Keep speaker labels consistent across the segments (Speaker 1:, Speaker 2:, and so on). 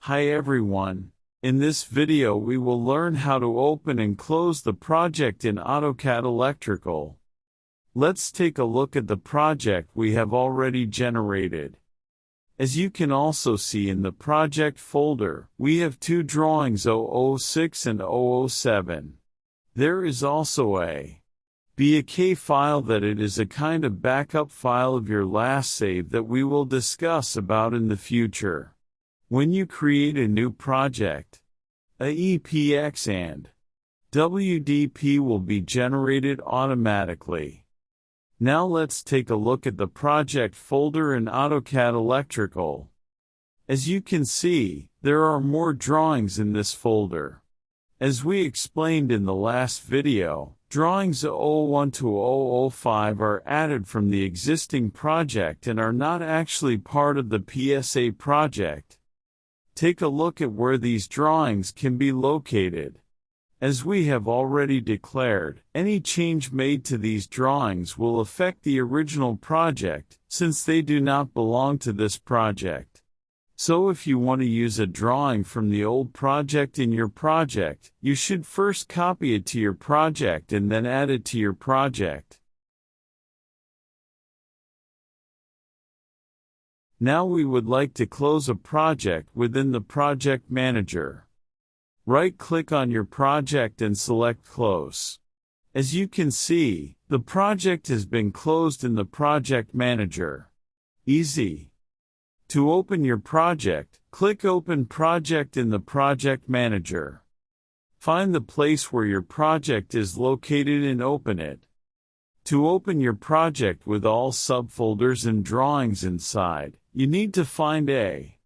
Speaker 1: Hi everyone. In this video we will learn how to open and close the project in AutoCAD Electrical. Let's take a look at the project we have already generated. As you can also see in the project folder, we have two drawings 006 and 007. There is also a BAK file that it is a kind of backup file of your last save that we will discuss about in the future. When you create a new project, a EPX and WDP will be generated automatically. Now let's take a look at the project folder in AutoCAD Electrical. As you can see, there are more drawings in this folder. As we explained in the last video, drawings 001 to 005 are added from the existing project and are not actually part of the PSA project. Take a look at where these drawings can be located. As we have already declared, any change made to these drawings will affect the original project, since they do not belong to this project. So if you want to use a drawing from the old project in your project, you should first copy it to your project and then add it to your project. Now we would like to close a project within the Project Manager. Right-click on your project and select Close. As you can see, the project has been closed in the Project Manager. Easy. To open your project, click Open Project in the Project Manager. Find the place where your project is located and open it. To open your project with all subfolders and drawings inside, you need to find a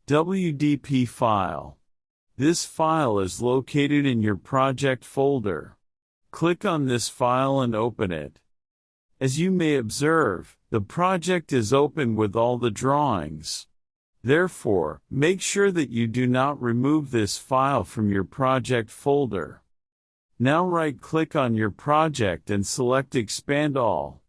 Speaker 1: WDP file. This file is located in your project folder. Click on this file and open it. As you may observe, the project is open with all the drawings. Therefore, make sure that you do not remove this file from your project folder. Now right-click on your project and select Expand All.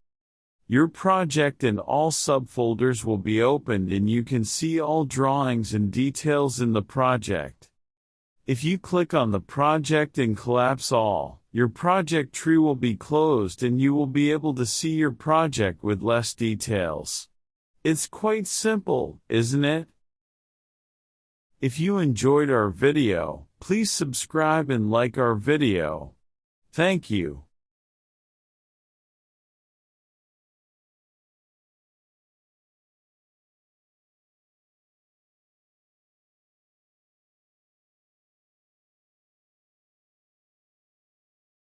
Speaker 1: Your project and all subfolders will be opened and you can see all drawings and details in the project. If you click on the project and collapse all, your project tree will be closed and you will be able to see your project with less details. It's quite simple, isn't it? If you enjoyed our video, please subscribe and like our video. Thank you.